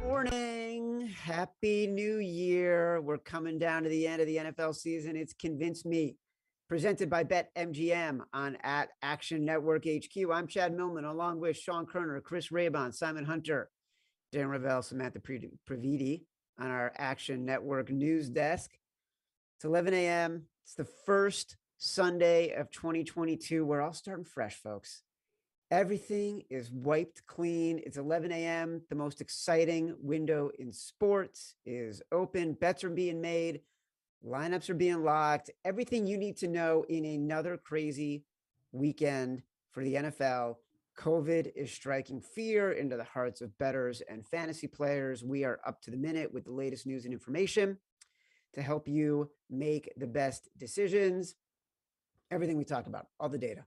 Morning. Happy New Year. We're coming down to the end of the NFL season. It's Convince Me, presented by BetMGM on at Action Network HQ. I'm Chad Millman, along with Sean Koerner, Chris Raybon, Simon Hunter, Darren Rovell, Samantha Previte on our Action Network news desk. It's 11 a.m. It's the first Sunday of 2022. We're all starting fresh, folks. Everything is wiped clean. It's 11 a.m. The most exciting window in sports is open. Bets are being made. Lineups are being locked. Everything you need to know in another crazy weekend for the NFL. COVID is striking fear into the hearts of bettors and fantasy players. We are up to the minute with the latest news and information to help you make the best decisions. Everything we talk about, all the data,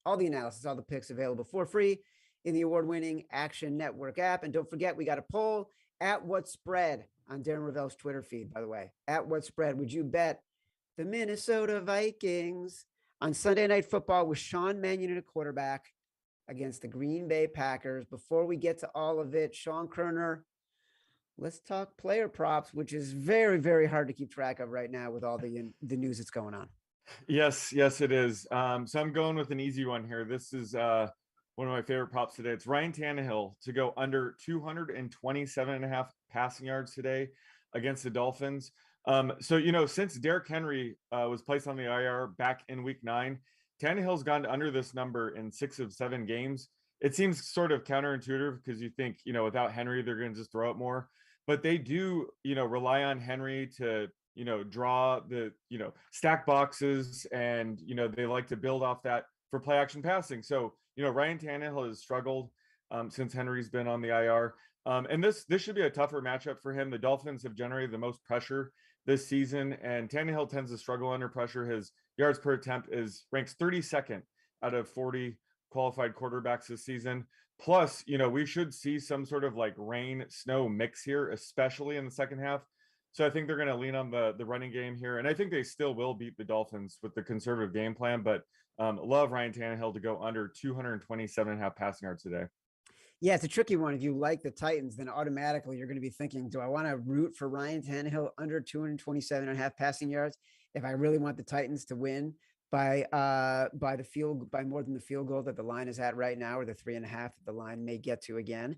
all the analysis, all the picks available for free in the award-winning Action Network app. And don't forget, we got a poll at What Spread on Darren Rovell's Twitter feed, by the way. At What Spread, would you bet the Minnesota Vikings on Sunday Night Football with Sean Mannion at quarterback against the Green Bay Packers? Before we get to all of it, Sean Koerner, let's talk player props, which is very, very hard to keep track of right now with all the news that's going on. Yes, it is. So I'm going with an easy one here. This is one of my favorite props today. It's Ryan Tannehill to go under 227.5 passing yards today against the Dolphins. So, since Derrick Henry was placed on the IR back in week 9, Tannehill's gone under this number in 6 of 7 games. It seems sort of counterintuitive because you think, without Henry, they're going to just throw it more. But they do, rely on Henry to draw the, stack boxes, and, they like to build off that for play action passing. So, Ryan Tannehill has struggled since Henry's been on the IR. And this should be a tougher matchup for him. The Dolphins have generated the most pressure this season, and Tannehill tends to struggle under pressure. His yards per attempt ranks 32nd out of 40 qualified quarterbacks this season. Plus, we should see some sort of like rain, snow mix here, especially in the second half. So I think they're going to lean on the running game here. And I think they still will beat the Dolphins with the conservative game plan, but love Ryan Tannehill to go under 227.5 passing yards today. Yeah, it's a tricky one. If you like the Titans, then automatically you're going to be thinking, do I want to root for Ryan Tannehill under 227.5 passing yards if I really want the Titans to win by more than the field goal that the line is at right now, or the 3.5 that the line may get to again.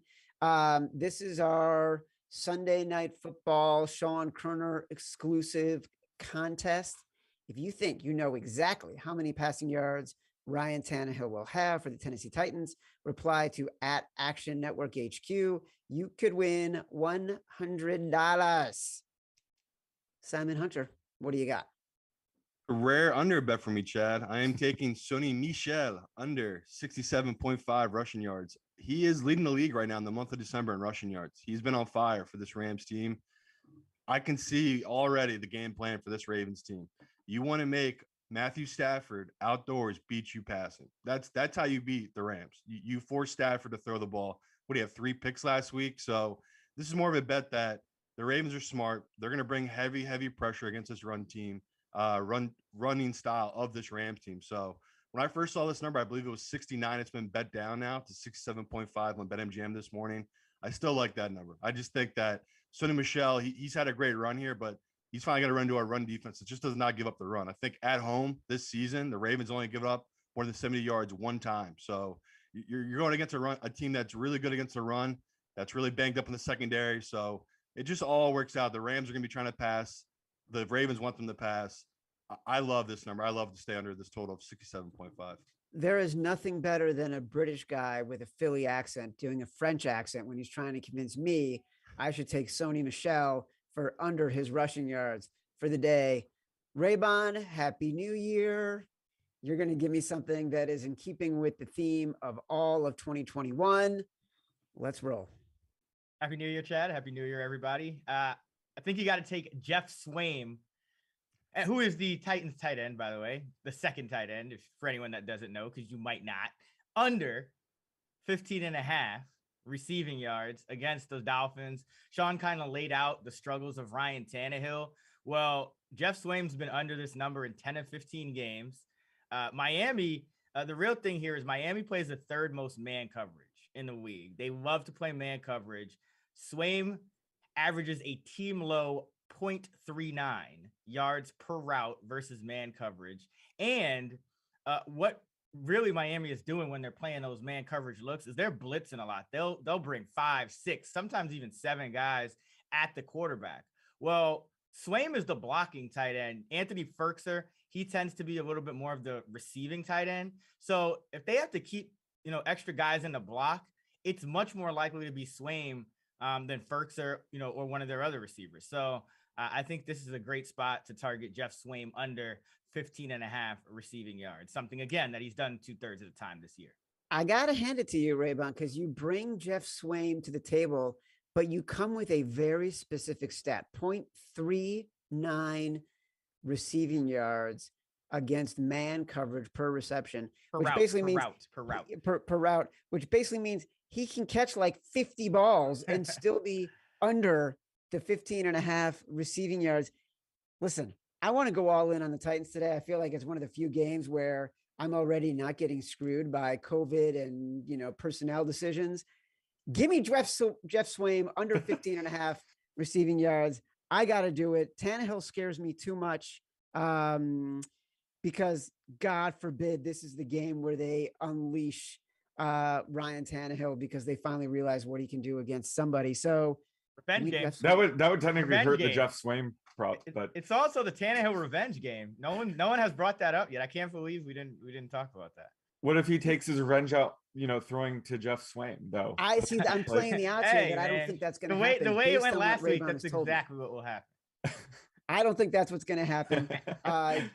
This is our Sunday Night Football Sean Koerner exclusive contest. If you think you know exactly how many passing yards Ryan Tannehill will have for the Tennessee Titans, reply to at Action Network HQ. You could win $100. Simon Hunter, what do you got? Rare under bet for me, Chad. I am taking Sony Michel under 67.5 rushing yards. He is leading the league right now in the month of December in rushing yards. He's been on fire for this Rams team. I can see already the game plan for this Ravens team. You want to make Matthew Stafford outdoors beat you passing. That's how you beat the Rams. You force Stafford to throw the ball. What do you have, 3 picks last week? So this is more of a bet that the Ravens are smart. They're going to bring heavy pressure against this run team, running style of this Rams team. So when I first saw this number, I believe it was 69. It's been bet down now to 67.5 on BetMGM this morning. I still like that number. I just think that Sonny Michel, he's had a great run here, but he's finally got to run to our run defense. It just does not give up the run. I think at home this season, the Ravens only give up more than 70 yards one time. So you're going against a team that's really good against the run, that's really banged up in the secondary. So it just all works out. The Rams are going to be trying to pass. The Ravens want them to pass. I love this number. I love to stay under this total of 67.5. There is nothing better than a British guy with a Philly accent doing a French accent when he's trying to convince me I should take Sony Michel for under his rushing yards for the day. Raybon, Happy New Year. You're going to give me something that is in keeping with the theme of all of 2021. Let's roll. Happy New Year, Chad. Happy New Year, everybody. I think you got to take Jeff Swaim, who is the Titans tight end, by the way, the second tight end, for anyone that doesn't know, because you might not, under 15.5 receiving yards against the Dolphins. Sean kind of laid out the struggles of Ryan Tannehill. Well, Jeff Swaim's been under this number in 10 of 15 games. Miami, the real thing here is Miami plays the third most man coverage in the league. They love to play man coverage. Swaim averages a team low 0.39 yards per route versus man coverage. And what really Miami is doing when they're playing those man coverage looks is they're blitzing a lot. They'll bring 5, 6, sometimes even 7 guys at the quarterback. Well, Swaim is the blocking tight end. Anthony Ferkser, he tends to be a little bit more of the receiving tight end. So if they have to keep, extra guys in the block, it's much more likely to be Swaim than Ferkser, or one of their other receivers. So I think this is a great spot to target Jeff Swaim under 15.5 receiving yards, something again that he's done 2/3 of the time this year. I got to hand it to you, Raybon, because you bring Jeff Swaim to the table, but you come with a very specific stat, 0.39 receiving yards against man coverage per reception, Per which route, basically per means route. per route, which basically means he can catch like 50 balls and still be under the 15.5 receiving yards. Listen, I want to go all in on the Titans today. I feel like it's one of the few games where I'm already not getting screwed by COVID and, personnel decisions. Give me Jeff Swaim under 15.5 receiving yards. I got to do it. Tannehill scares me too much because God forbid this is the game where they unleash Ryan Tannehill because they finally realize what he can do against somebody. So revenge game. That would technically Revenge hurt game. the Jeff Swaim prop, but it's also the Tannehill revenge game. No one has brought that up yet. I can't believe we didn't talk about that. what if he takes his revenge out, throwing to Jeff Swaim though? I see. I'm playing the odds here, but I don't think that's going to happen. The way it went last week, Raybon that's has told me. exactly what will happen. I don't think that's what's going to happen.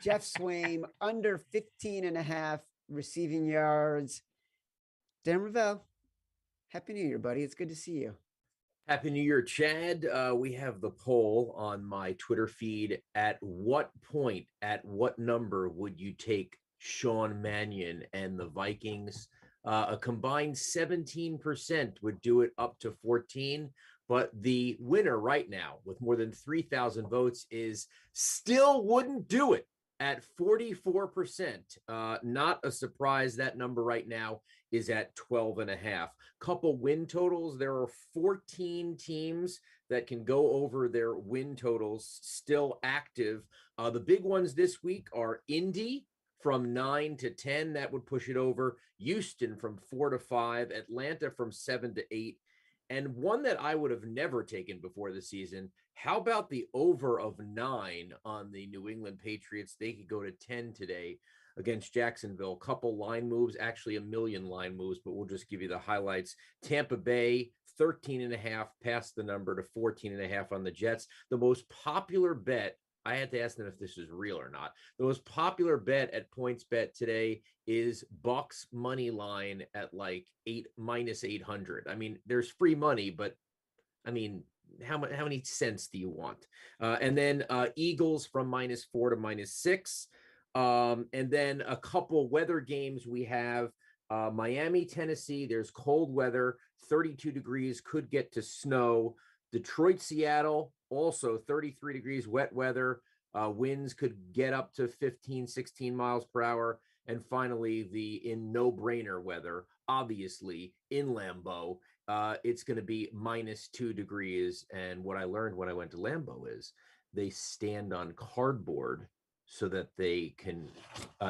Jeff Swaim under 15.5 receiving yards. Darren Rovell, Happy New Year, buddy. It's good to see you. Happy New Year, Chad. We have the poll on my Twitter feed. At what point, at what number would you take Sean Mannion and the Vikings? A combined 17% would do it up to 14. But the winner right now, with more than 3,000 votes, is still wouldn't do it at 44%. Not a surprise. That number right now is at 12.5. Couple win totals. There are 14 teams that can go over their win totals still active. The big ones this week are Indy from 9 to 10. That would push it over. Houston from 4 to 5. Atlanta from 7 to 8. And one that I would have never taken before the season, how about the over of 9 on the New England Patriots? They could go to 10 today against Jacksonville. Couple line moves, actually a million line moves, but we'll just give you the highlights. Tampa Bay, 13.5, past the number to 14.5 on the Jets. The most popular bet, I had to ask them if this is real or not. The most popular bet at PointsBet today is Bucks money line at like minus 800. I mean, there's free money, but I mean, how many cents do you want? And then Eagles from -4 to -6. And then a couple weather games we have. Miami, Tennessee, there's cold weather, 32 degrees, could get to snow. Detroit, Seattle, also 33 degrees, wet weather. Winds could get up to 15, 16 miles per hour. And finally, in no-brainer weather, obviously, in Lambeau, it's going to be -2 degrees. And what I learned when I went to Lambeau is they stand on cardboard so that they can,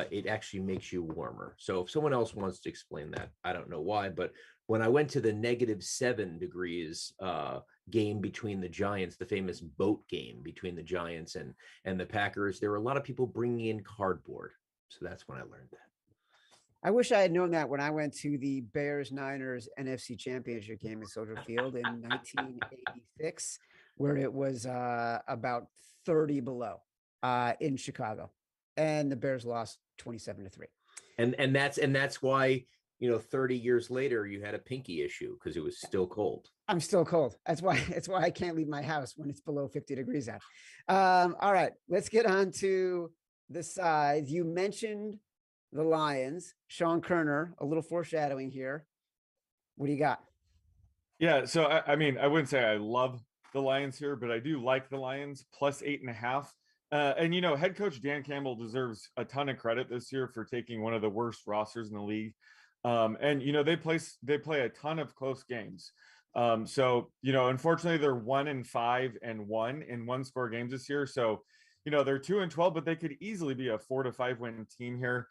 it actually makes you warmer. So if someone else wants to explain that, I don't know why, but when I went to the -7 degrees game between the Giants, the famous boat game between the Giants and the Packers, there were a lot of people bringing in cardboard. So that's when I learned that. I wish I had known that when I went to the Bears-Niners NFC Championship game at Soldier Field in 1986, where it was about 30 below in Chicago, and the Bears lost 27-3. And that's why 30 years later you had a pinky issue because it was still cold. I'm still cold. That's why I can't leave my house when it's below 50 degrees out. All right, let's get on to the sides. You mentioned the Lions, Sean Koerner, a little foreshadowing here. What do you got? Yeah, so I mean, I wouldn't say I love the Lions here, but I do like the Lions plus 8.5. And head coach Dan Campbell deserves a ton of credit this year for taking one of the worst rosters in the league. And they play a ton of close games. So, unfortunately they're 1-5-1 in one score games this year. So, they're 2-12, but they could easily be a 4-5 win team here.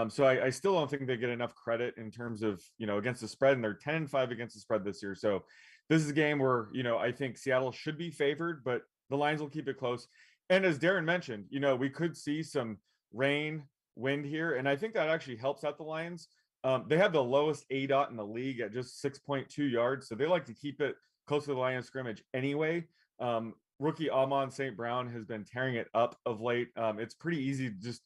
So I still don't think they get enough credit in terms of, against the spread, and they're 10-5 against the spread this year. So this is a game where, I think Seattle should be favored, but the Lions will keep it close. And as Darren mentioned, we could see some rain, wind here, and I think that actually helps out the Lions. They have the lowest ADOT in the league at just 6.2 yards, so they like to keep it close to the line of scrimmage anyway. Rookie Amon St. Brown has been tearing it up of late. It's pretty easy just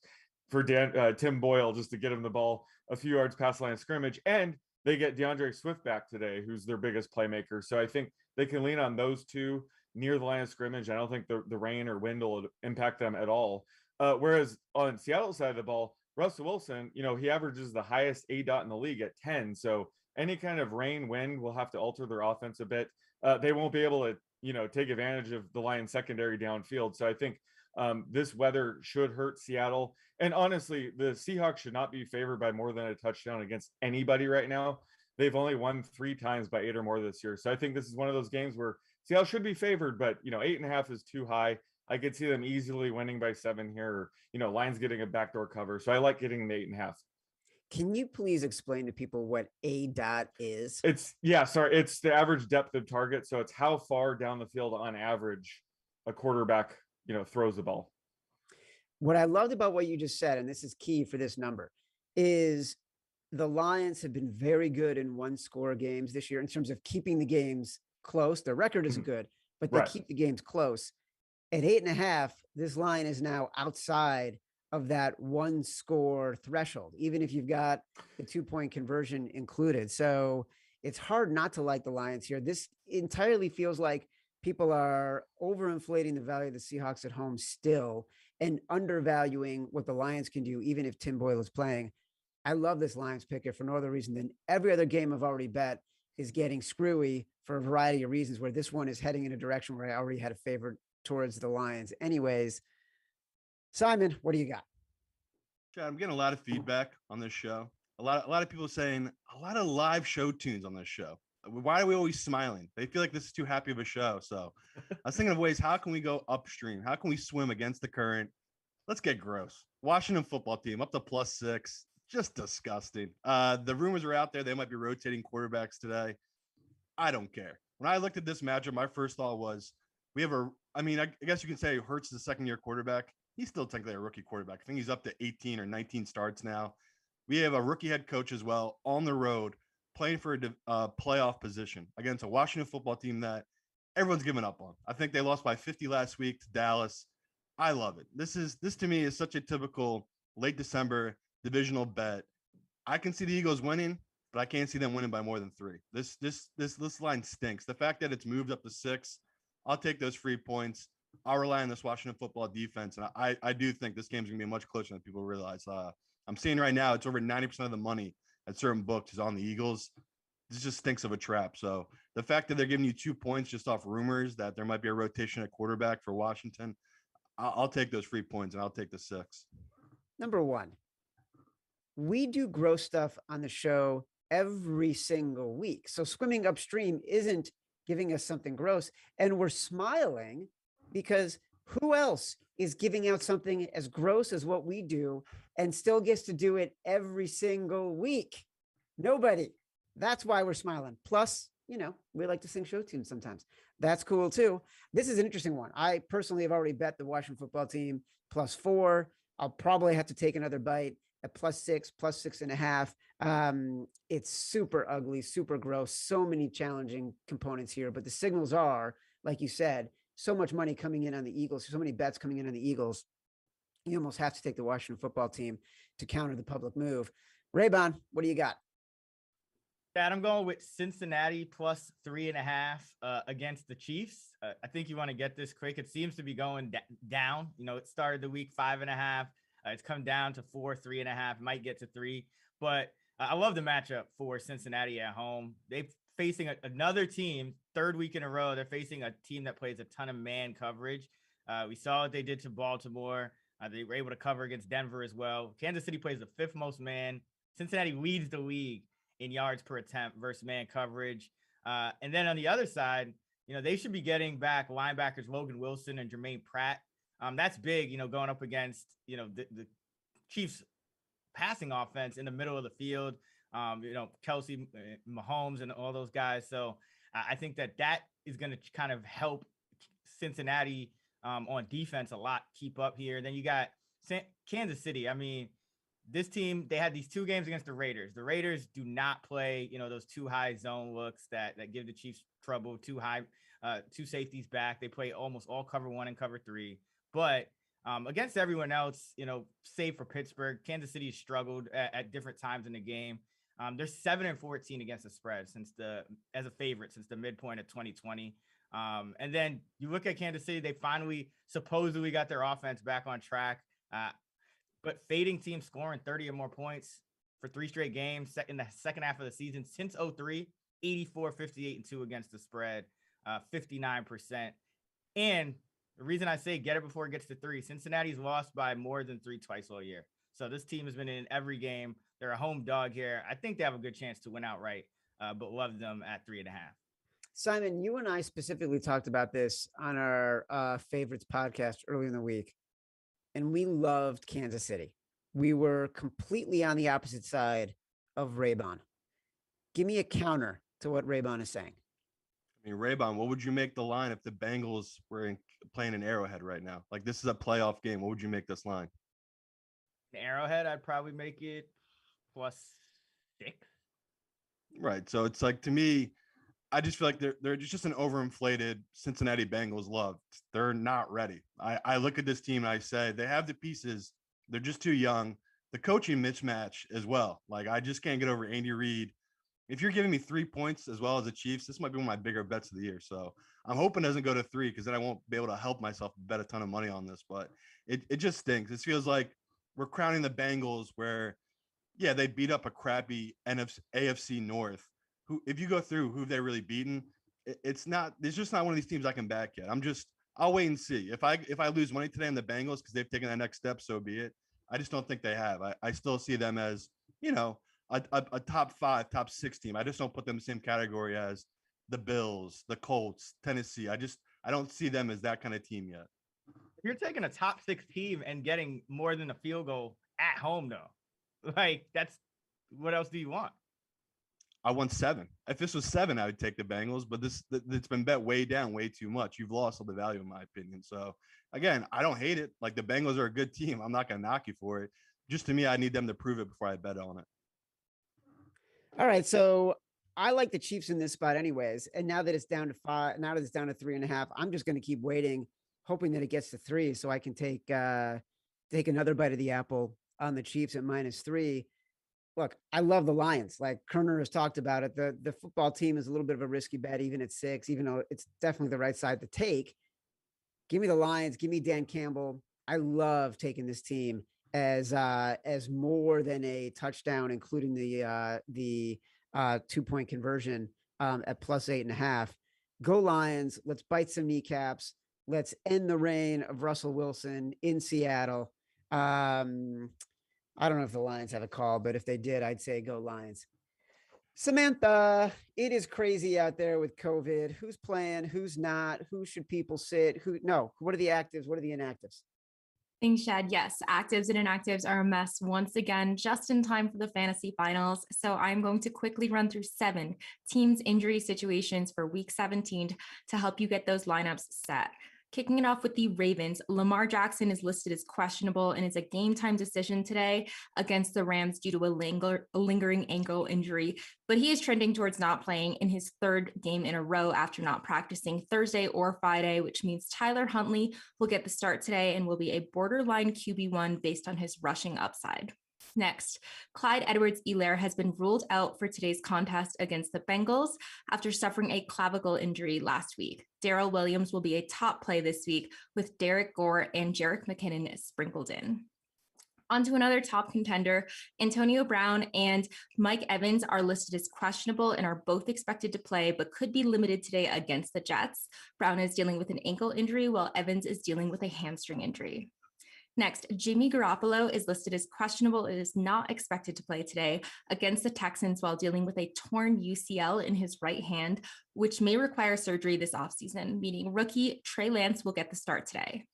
for Tim Boyle just to get him the ball a few yards past the line of scrimmage, and they get DeAndre Swift back today, who's their biggest playmaker. So I think they can lean on those two near the line of scrimmage. I don't think the rain or wind will impact them at all. Whereas on Seattle's side of the ball, Russell Wilson, he averages the highest ADOT in the league at 10. So any kind of rain, wind will have to alter their offense a bit. They won't be able to, take advantage of the Lions secondary downfield. So I think this weather should hurt Seattle. And honestly, the Seahawks should not be favored by more than a touchdown against anybody right now. They've only won 3 times by 8 or more this year. So I think this is one of those games where Seattle should be favored, but 8.5 is too high. I could see them easily winning by 7 here, or, Lions getting a backdoor cover. So I like getting the 8.5. Can you please explain to people what ADOT is? It's the average depth of target. So it's how far down the field on average a quarterback, throws the ball. What I loved about what you just said, and this is key for this number, is the Lions have been very good in one-score games this year in terms of keeping the games close. Their record isn't good, but they keep the games close. At 8.5, this line is now outside of that one-score threshold, even if you've got the 2-point conversion included. So it's hard not to like the Lions here. This entirely feels like people are overinflating the value of the Seahawks at home still and undervaluing what the Lions can do, even if Tim Boyle is playing. I love this Lions pick for no other reason than every other game I've already bet is getting screwy for a variety of reasons, where this one is heading in a direction where I already had a favorite towards the Lions. Anyways, Simon, what do you got? Chad, I'm getting a lot of feedback on this show. A lot of people saying a lot of live show tunes on this show. Why are we always smiling? They feel like this is too happy of a show. So I was thinking of ways, how can we go upstream? How can we swim against the current? Let's get gross. Washington football team up to +6. Just disgusting. The rumors are out there. They might be rotating quarterbacks today. I don't care. When I looked at this matchup, my first thought was I guess you can say Hurts is the second-year quarterback. He's still technically a rookie quarterback. I think he's up to 18 or 19 starts now. We have a rookie head coach as well on the road playing for a playoff position against a Washington football team that everyone's given up on. I think they lost by 50 last week to Dallas. I love it. This to me is such a typical late December divisional bet. I can see the Eagles winning, but I can't see them winning by more than 3. This line stinks. The fact that it's moved up to 6, I'll take those free points. I'll rely on this Washington football defense, and I do think this game's going to be much closer than people realize. I'm seeing right now it's over 90% of the money at certain books is on the Eagles. This just stinks of a trap. So the fact that they're giving you 2 points just off rumors that there might be a rotation at quarterback for Washington, I'll take those free points, and I'll take the 6. Number 1, we do gross stuff on the show every single week. So swimming upstream isn't giving us something gross, and we're smiling because who else is giving out something as gross as what we do and still gets to do it every single week? Nobody. That's why we're smiling. Plus, we like to sing show tunes sometimes. That's cool too. This is an interesting one. I personally have already bet the Washington football team +4. I'll probably have to take another bite at +6, +6.5. It's super ugly, super gross. So many challenging components here, but the signals are, like you said, so much money coming in on the Eagles, so many bets coming in on the Eagles. You almost have to take the Washington football team to counter the public move. Raybon, what do you got? Dad, I'm going with Cincinnati +3.5 against the Chiefs. I think you want to get this quick. It seems to be going down. It started the week 5.5. It's come down to 4, 3.5. Might get to 3, but I love the matchup for Cincinnati at home. They're facing another team, 3rd week in a row. They're facing a team that plays a ton of man coverage. We saw what they did to Baltimore. They were able to cover against Denver as well. Kansas City plays the 5th most man. Cincinnati leads the league in yards per attempt versus man coverage. And then on the other side, they should be getting back linebackers Logan Wilson and Jermaine Pratt. That's big, going up against, the Chiefs passing offense in the middle of the field. Kelsey, Mahomes, and all those guys. So I think that is going to kind of help Cincinnati on defense a lot, keep up here. Then you got Kansas City. I mean, this team, they had these 2 games against the Raiders. The Raiders do not play, those too high zone looks that give the Chiefs trouble, too high, 2 safeties back. They play almost all cover 1 and cover 3. But against everyone else, save for Pittsburgh, Kansas City has struggled at different times in the game. They're 7-14 against the spread as a favorite since the midpoint of 2020. And then you look at Kansas City, they finally supposedly got their offense back on track, but fading teams scoring 30 or more points for 3 straight games in the second half of the season since 2003, 84, 58, and 2 against the spread, 59%. And the reason I say get it before it gets to 3, Cincinnati's lost by more than 3 twice all year. So this team has been in every game. They're a home dog here. I think they have a good chance to win outright, but love them at 3.5. Simon, you and I specifically talked about this on our favorites podcast early in the week, and we loved Kansas City. We were completely on the opposite side of Raybon. Give me a counter to what Raybon is saying. I mean, Raybon, what would you make the line if the Bengals were playing an Arrowhead right now? Like, this is a playoff game. What would you make this line? An Arrowhead, I'd probably make it +6. Right. So it's like, to me, I just feel like they're just an overinflated Cincinnati Bengals love. They're not ready. I look at this team and I say they have the pieces. They're just too young. The coaching mismatch as well. Like, I just can't get over Andy Reid. If you're giving me 3 points as well as the Chiefs, this might be one of my bigger bets of the year. So I'm hoping it doesn't go to 3 because then I won't be able to help myself bet a ton of money on this. But it just stinks. It feels like we're crowning the Bengals where, yeah, they beat up a crappy AFC North. Who, if you go through who they really beaten, it's just not one of these teams I can back yet. I'll wait and see. If I lose money today on the Bengals because they've taken that next step, so be it. I just don't think they have. I still see them as, a top 5, top 6 team. I just don't put them in the same category as the Bills, the Colts, Tennessee. I don't see them as that kind of team yet. If you're taking a top 6 team and getting more than a field goal at home, though, like, that's what else do you want? I won 7. If this was 7, I would take the Bengals, but it's been bet way down, way too much. You've lost all the value, in my opinion. So again, I don't hate it. Like, the Bengals are a good team. I'm not going to knock you for it. Just, to me, I need them to prove it before I bet on it. All right. So I like the Chiefs in this spot anyways. And now that it's down to 5, now that it's down to 3.5, I'm just going to keep waiting, hoping that it gets to 3 so I can take another bite of the apple on the Chiefs at -3. Look, I love the Lions. Like Koerner has talked about it. The football team is a little bit of a risky bet, even at 6, even though it's definitely the right side to take. Give me the Lions. Give me Dan Campbell. I love taking this team as more than a touchdown, including the 2-point conversion at +8.5. Go Lions. Let's bite some kneecaps. Let's end the reign of Russell Wilson in Seattle. I don't know if the Lions have a call, but if they did, I'd say go Lions. Samantha, it is crazy out there with COVID. Who's playing? Who's not? Who should people sit? What are the actives? What are the inactives? Thanks, Chad. Yes, actives and inactives are a mess once again, just in time for the fantasy finals. So I'm going to quickly run through 7 teams' injury situations for week 17 to help you get those lineups set. Kicking it off with the Ravens, Lamar Jackson is listed as questionable and is a game time decision today against the Rams due to a lingering ankle injury, but he is trending towards not playing in his 3rd game in a row after not practicing Thursday or Friday, which means Tyler Huntley will get the start today and will be a borderline QB1 based on his rushing upside. Next, Clyde Edwards-Helaire has been ruled out for today's contest against the Bengals after suffering a clavicle injury last week. Darrell Williams will be a top play this week with Derek Gore and Jerick McKinnon sprinkled in. On to another top contender, Antonio Brown and Mike Evans are listed as questionable and are both expected to play, but could be limited today against the Jets. Brown is dealing with an ankle injury while Evans is dealing with a hamstring injury. Next, Jimmy Garoppolo is listed as questionable and is not expected to play today against the Texans while dealing with a torn UCL in his right hand, which may require surgery this offseason, meaning rookie Trey Lance will get the start today.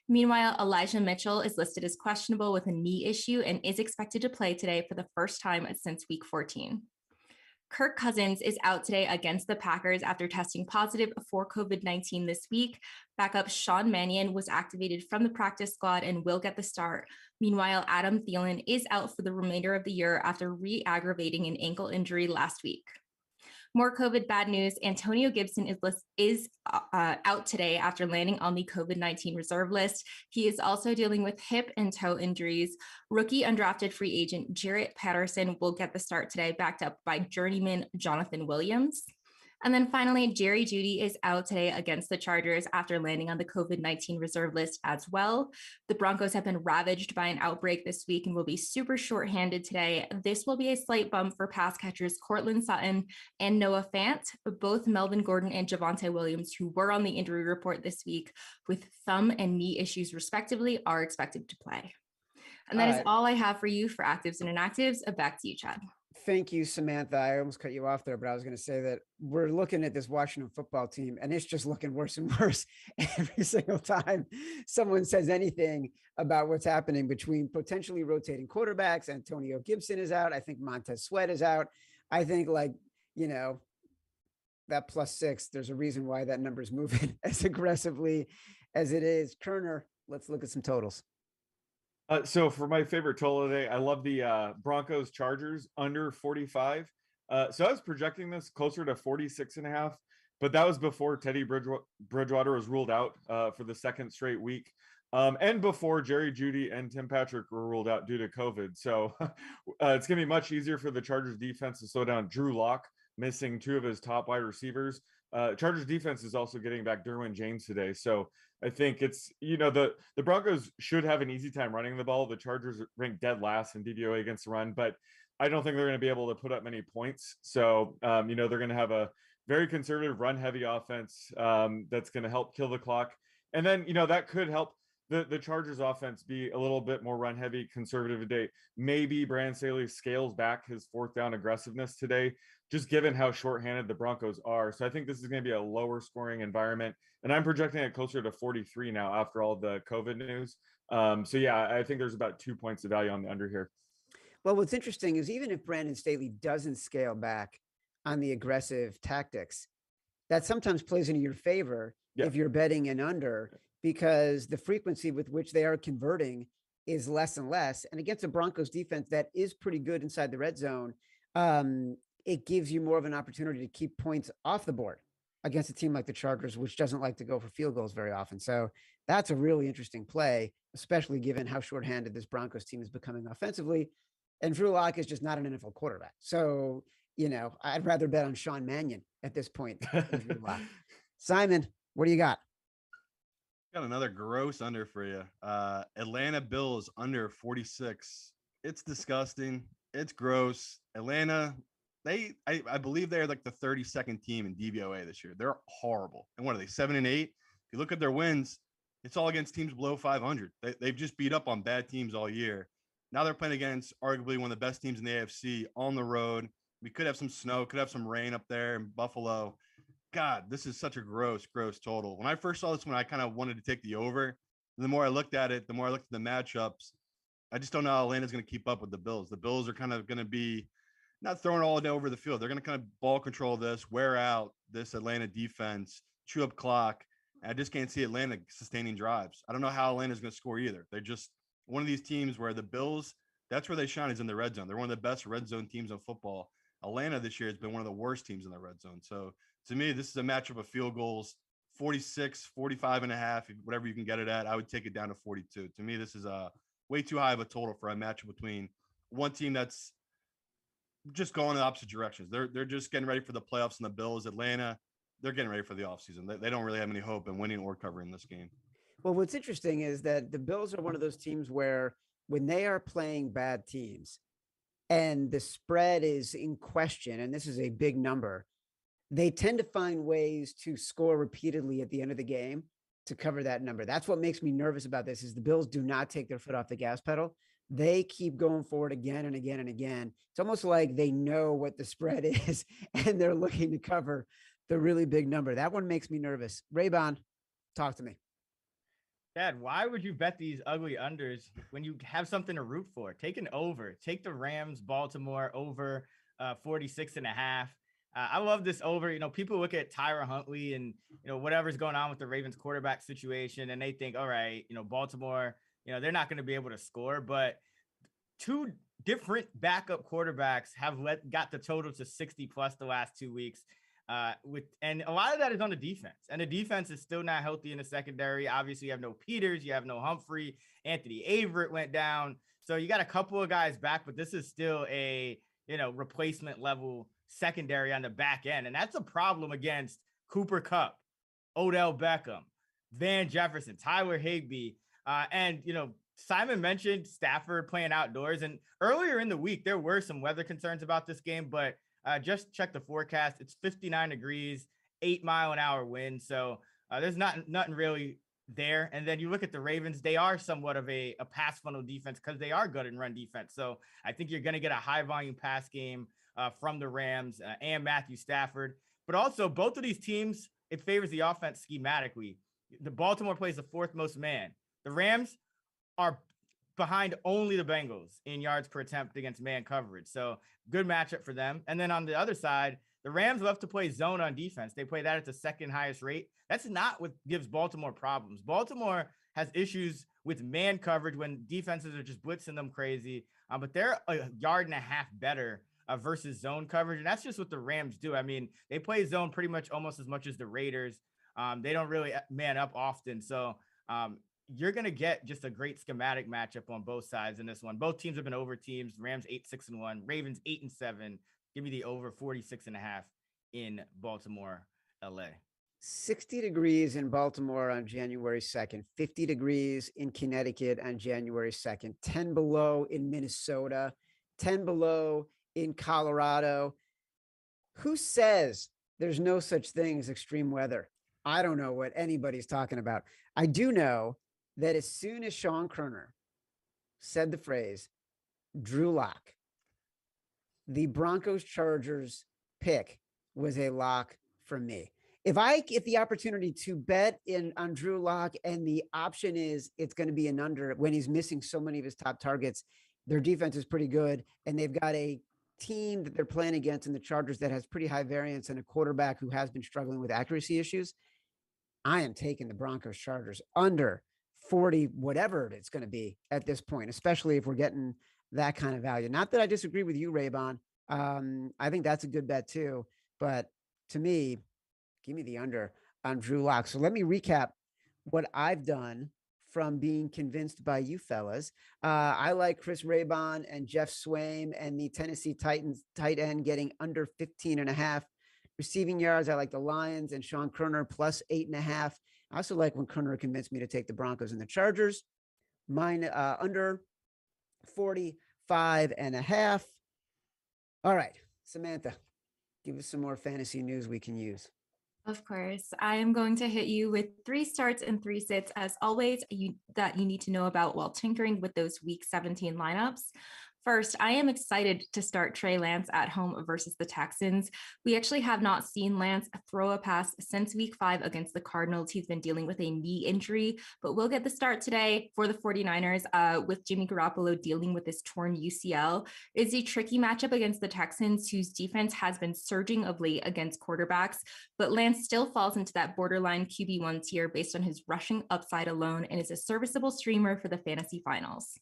Meanwhile, Elijah Mitchell is listed as questionable with a knee issue and is expected to play today for the first time since week 14. Kirk Cousins is out today against the Packers after testing positive for COVID-19 this week. Backup Sean Mannion was activated from the practice squad and will get the start. Meanwhile, Adam Thielen is out for the remainder of the year after re-aggravating an ankle injury last week. More COVID bad news. Antonio Gibson is out today after landing on the COVID-19 reserve list. He is also dealing with hip and toe injuries. Rookie undrafted free agent Jarrett Patterson will get the start today, backed up by journeyman Jonathan Williams. And then finally, Jerry Jeudy is out today against the Chargers after landing on the COVID-19 reserve list as well. The Broncos have been ravaged by an outbreak this week and will be super shorthanded today. This will be a slight bump for pass catchers Courtland Sutton and Noah Fant. Both Melvin Gordon and Javonte Williams, who were on the injury report this week with thumb and knee issues respectively, are expected to play. And that is all I have for you for actives and inactives. Back to you, Chad. Thank you, Samantha. I almost cut you off there, but I was going to say that we're looking at this Washington football team and it's just looking worse and worse every single time someone says anything about what's happening between potentially rotating quarterbacks. Antonio Gibson is out. I think Montez Sweat is out. I think that +6, there's a reason why that number is moving as aggressively as it is. Koerner, let's look at some totals. So for my favorite total today, I love the Broncos Chargers under 45. So I was projecting this closer to 46.5, but that was before Teddy Bridgewater was ruled out for the second straight week. And before Jerry Jeudy and Tim Patrick were ruled out due to COVID. So it's going to be much easier for the Chargers defense to slow down Drew Lock, missing 2 of his top wide receivers. Chargers defense is also getting back Derwin James today. So I think it's, the Broncos should have an easy time running the ball. The Chargers rank dead last in DVOA against the run, but I don't think they're going to be able to put up many points. So, they're going to have a very conservative run heavy offense that's going to help kill the clock. And then, that could help the Chargers offense be a little bit more run heavy, conservative today. Maybe Brandon Staley scales back his 4th down aggressiveness today, just given how shorthanded the Broncos are. So I think this is going to be a lower scoring environment. And I'm projecting it closer to 43 now after all the COVID news. So yeah, I think there's about 2 points of value on the under here. Well, what's interesting is even if Brandon Staley doesn't scale back on the aggressive tactics, that sometimes plays into your favor if you're betting an under, because the frequency with which they are converting is less and less. And against a Broncos defense that is pretty good inside the red zone, it gives you more of an opportunity to keep points off the board against a team like the Chargers, which doesn't like to go for field goals very often. So that's a really interesting play, especially given how shorthanded this Broncos team is becoming offensively. And Drew Lock is just not an NFL quarterback. So, I'd rather bet on Sean Mannion at this point than Drew Lock. Simon, what do you got? Got another gross under for you. Atlanta Bills under 46. It's disgusting. It's gross. Atlanta, I believe they're like the 32nd team in DVOA this year. They're horrible. And what are they, 7-8? If you look at their wins, it's all against teams below 500. They've just beat up on bad teams all year. Now they're playing against arguably one of the best teams in the AFC on the road. We could have some snow, could have some rain up there in Buffalo. God, this is such a gross total. When I first saw this one, I kind of wanted to take the over. And the more I looked at it, the more I looked at the matchups, I just don't know how Atlanta's going to keep up with the Bills. The Bills are kind of going to be not throwing all day over the field. They're going to kind of ball control this, wear out this Atlanta defense, chew up clock. And I just can't see Atlanta sustaining drives. I don't know how Atlanta's going to score either. They're just one of these teams where the Bills, that's where they shine, is in the red zone. They're one of the best red zone teams in football. Atlanta this year has been one of the worst teams in the red zone. So to me, this is a matchup of field goals, 46, 45.5, whatever you can get it at. I would take it down to 42. To me, this is way too high of a total for a matchup between one team that's just going in the opposite directions. They're just getting ready for the playoffs, and the Bills, Atlanta, they're getting ready for the offseason. They don't really have any hope in winning or covering this game. Well, what's interesting is that the Bills are one of those teams where when they are playing bad teams and the spread is in question, and this is a big number, they tend to find ways to score repeatedly at the end of the game. to cover that number. That's what makes me nervous about this is the Bills do not take their foot off the gas pedal. They keep going forward again and again and again. It's almost like they know what the spread is and they're looking to cover the really big number. That one makes me nervous. Raybon, talk to me. Dad, why would you bet these ugly unders when you have something to root for? Take an over. Take the Rams, Baltimore over 46.5. I love this over. You know, people look at Tyra Huntley and, you know, whatever's going on with the Ravens quarterback situation, and they think, all right, you know, Baltimore, you know, they're not going to be able to score. But two different backup quarterbacks have got the total to 60 plus the last 2 weeks. And a lot of that is on the defense, and the defense is still not healthy in the secondary. Obviously, you have no Peters, you have no Humphrey, Anthony Averett went down, so you got a couple of guys back, but this is still a, you know, replacement level secondary on the back end, and that's a problem against Cooper Kupp, Odell Beckham, Van Jefferson, Tyler Higbee, and you know, Simon mentioned Stafford playing outdoors, and earlier in the week there were some weather concerns about this game, but just check the forecast. It's 59 degrees, 8-mile-an-hour wind. So there's nothing really there. And then you look at the Ravens, they are somewhat of a pass funnel defense because they are good in run defense. So I think you're going to get a high volume pass game from the Rams and Matthew Stafford. But also both of these teams, it favors the offense schematically. The Baltimore plays the fourth most man. The Rams are behind only the Bengals in yards per attempt against man coverage. So good matchup for them. And then on the other side, the Rams love to play zone on defense. They play that at the second highest rate. That's not what gives Baltimore problems. Baltimore has issues with man coverage when defenses are just blitzing them crazy. But they're a yard and a half better versus zone coverage. And that's just what the Rams do. I mean, they play zone pretty much almost as much as the Raiders. They don't really man up often. So, you're going to get just a great schematic matchup on both sides in this one. Both teams have been over teams. Rams 8-6-1, Ravens 8-7. Give me the over 46.5 in Baltimore, LA. 60 degrees in Baltimore on January 2nd, 50 degrees in Connecticut on January 2nd, 10 below in Minnesota, 10 below in Colorado. Who says there's no such thing as extreme weather? I don't know what anybody's talking about. I do know that as soon as Sean Koerner said the phrase Drew Lock, the Broncos Chargers pick was a lock for me. If I get the opportunity to bet on Drew Lock and the option is it's going to be an under when he's missing so many of his top targets, their defense is pretty good. And they've got a team that they're playing against in the Chargers that has pretty high variance and a quarterback who has been struggling with accuracy issues. I am taking the Broncos Chargers under 40, whatever it's going to be at this point, especially if we're getting that kind of value. Not that I disagree with you, Raybon. I think that's a good bet too. But to me, give me the under on Drew Lock. So let me recap what I've done from being convinced by you fellas. I like Chris Raybon and Jeff Swaim and the Tennessee Titans tight end getting under 15.5 receiving yards. I like the Lions and Sean Koerner plus 8.5. I also like when Koerner convinced me to take the Broncos and the Chargers. Mine under 45.5. All right, Samantha, give us some more fantasy news we can use. Of course. I am going to hit you with 3 starts and 3 sits, as always, that you need to know about while tinkering with those Week 17 lineups. First, I am excited to start Trey Lance at home versus the Texans. We actually have not seen Lance throw a pass since Week 5 against the Cardinals. He's been dealing with a knee injury, but we'll get the start today for the 49ers with Jimmy Garoppolo dealing with this torn UCL. It's a tricky matchup against the Texans, whose defense has been surging of late against quarterbacks, but Lance still falls into that borderline QB1 tier based on his rushing upside alone and is a serviceable streamer for the fantasy finals.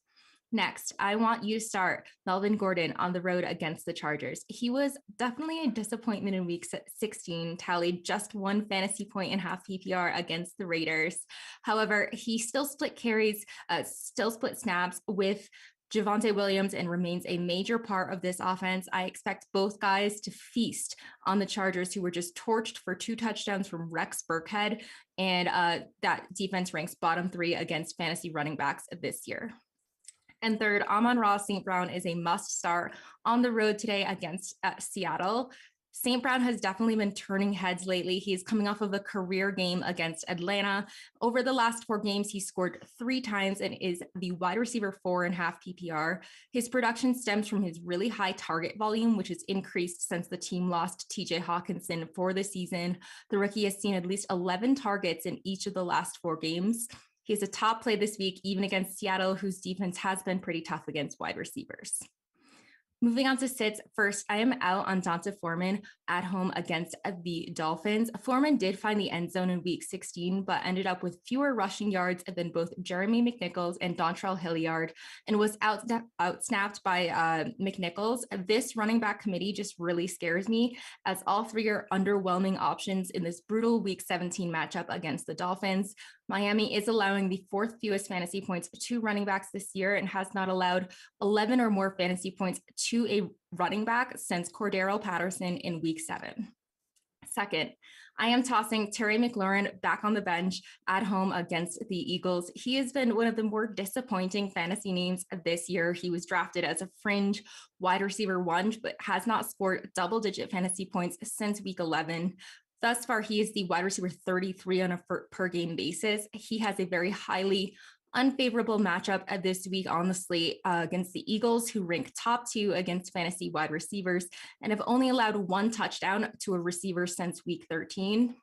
Next, I want you to start Melvin Gordon on the road against the Chargers. He was definitely a disappointment in Week 16, tallied just 1 fantasy point and half PPR against the Raiders. However, he still split carries, still split snaps with Javonte Williams and remains a major part of this offense. I expect both guys to feast on the Chargers, who were just torched for 2 touchdowns from Rex Burkhead, and that defense ranks bottom 3 against fantasy running backs this year. And third, Amon-Ra St. Brown is a must start on the road today against Seattle. St. Brown has definitely been turning heads lately. He's coming off of a career game against Atlanta. Over the last 4 games, he scored 3 times and is the wide receiver 4.5 PPR. His production stems from his really high target volume, which has increased since the team lost TJ Hawkinson for the season. The rookie has seen at least 11 targets in each of the last 4 games. He's a top play this week, even against Seattle, whose defense has been pretty tough against wide receivers. Moving on to sits, first, I am out on D'Onta Foreman at home against the Dolphins. Foreman did find the end zone in week 16, but ended up with fewer rushing yards than both Jeremy McNichols and Dontrell Hilliard, and was outsnapped by McNichols. This running back committee just really scares me, as all 3 are underwhelming options in this brutal week 17 matchup against the Dolphins. Miami is allowing the 4th fewest fantasy points to running backs this year and has not allowed 11 or more fantasy points to a running back since Cordero Patterson in week 7. Second, I am tossing Terry McLaurin back on the bench at home against the Eagles. He has been one of the more disappointing fantasy names this year. He was drafted as a fringe wide receiver 1, but has not scored double-digit fantasy points since week 11. Thus far, he is the wide receiver 33 on a per game basis. He has a very highly unfavorable matchup this week on the slate against the Eagles, who rank top 2 against fantasy wide receivers and have only allowed 1 touchdown to a receiver since week 13.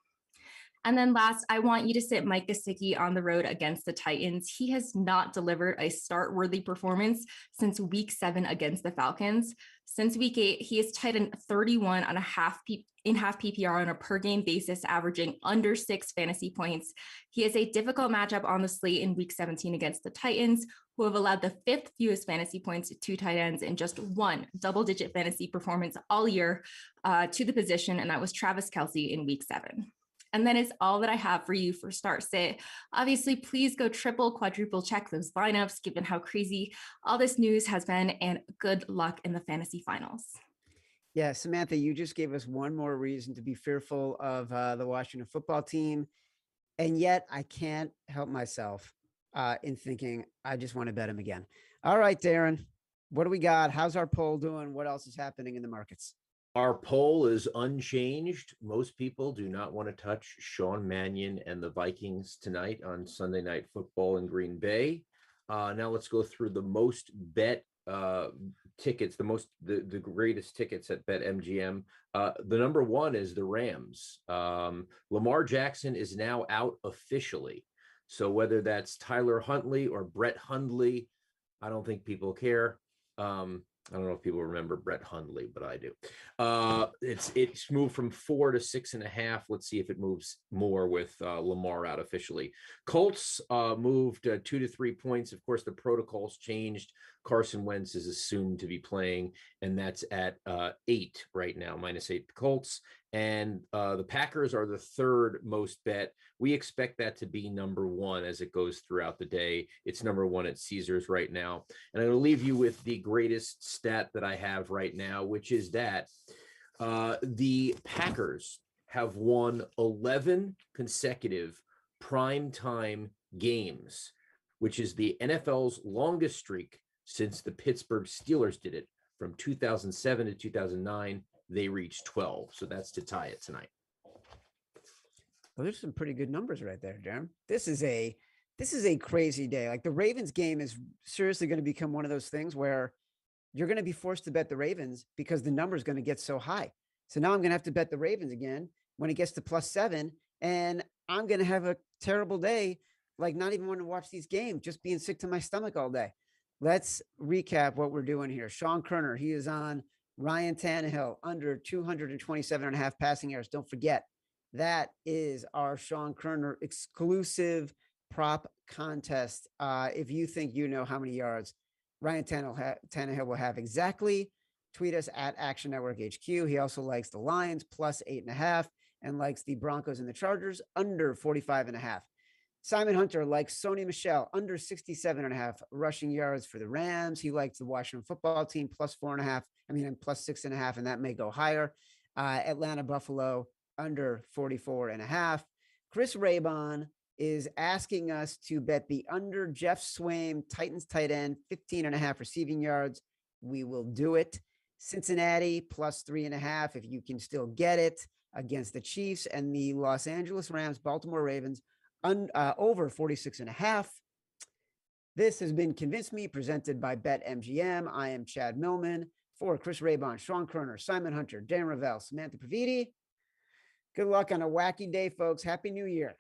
And then last, I want you to sit Mike Gesicki on the road against the Titans. He has not delivered a start-worthy performance since week 7 against the Falcons. Since week 8, he has tied in 31 on a half PPR on a per game basis, averaging under 6 fantasy points. He has a difficult matchup on the slate in week 17 against the Titans, who have allowed the 5th fewest fantasy points to tight ends in just 1 double-digit fantasy performance all year to the position, and that was Travis Kelce in week 7. And that is all that I have for you for start sit. Obviously, please go triple, quadruple check those lineups, given how crazy all this news has been, and good luck in the fantasy finals. Yeah, Samantha, you just gave us one more reason to be fearful of the Washington football team. And yet I can't help myself in thinking, I just want to bet him again. All right, Darren, what do we got? How's our poll doing? What else is happening in the markets? Our poll is unchanged. Most people do not want to touch Sean Mannion and the Vikings tonight on Sunday Night Football in Green Bay. Now let's go through the most bet tickets, the greatest tickets at BetMGM. The number 1 is the Rams. Lamar Jackson is now out officially. So whether that's Tyler Huntley or Brett Hundley, I don't think people care. I don't know if people remember Brett Hundley, but I do. It's moved from 4 to 6.5. Let's see if it moves more with Lamar out officially. Colts moved 2 to 3 points. Of course, the protocols changed. Carson Wentz is assumed to be playing, and that's at 8 right now, -8 the Colts. And the Packers are the 3rd most bet. We expect that to be number 1 as it goes throughout the day. It's number 1 at Caesars right now. And I'm going to leave you with the greatest stat that I have right now, which is that the Packers have won 11 consecutive primetime games, which is the NFL's longest streak since the Pittsburgh Steelers did it from 2007 to 2009. They reached 12. So that's to tie it tonight. Well, there's some pretty good numbers right there, Darren. This is a crazy day. Like, the Ravens game is seriously going to become one of those things where you're going to be forced to bet the Ravens because the number is going to get so high. So now I'm going to have to bet the Ravens again when it gets to +7, and I'm going to have a terrible day, like not even want to watch these games, just being sick to my stomach all day. Let's recap what we're doing here. Sean Koerner, he is on Ryan Tannehill under 227.5 passing yards. Don't forget, that is our Sean Koerner exclusive prop contest. If you think you know how many yards Ryan Tannehill will have exactly, tweet us at Action Network HQ. He also likes the Lions +8.5 and likes the Broncos and the Chargers under 45.5. Simon Hunter likes Sony Michel under 67.5 rushing yards for the Rams. He likes the Washington football team +4.5. +6.5, and that may go higher. Atlanta Buffalo under 44.5. Chris Raybon is asking us to bet the under Jeff Swaim Titans tight end 15.5 receiving yards. We will do it. Cincinnati plus 3.5, if you can still get it, against the Chiefs, and the Los Angeles Rams, Baltimore Ravens over 46.5. This has been Convince Me, presented by BetMGM. I am Chad Millman. For Chris Raybon, Sean Koerner, Simon Hunter, Darren Rovell, Samantha Previte. Good luck on a wacky day, folks. Happy New Year.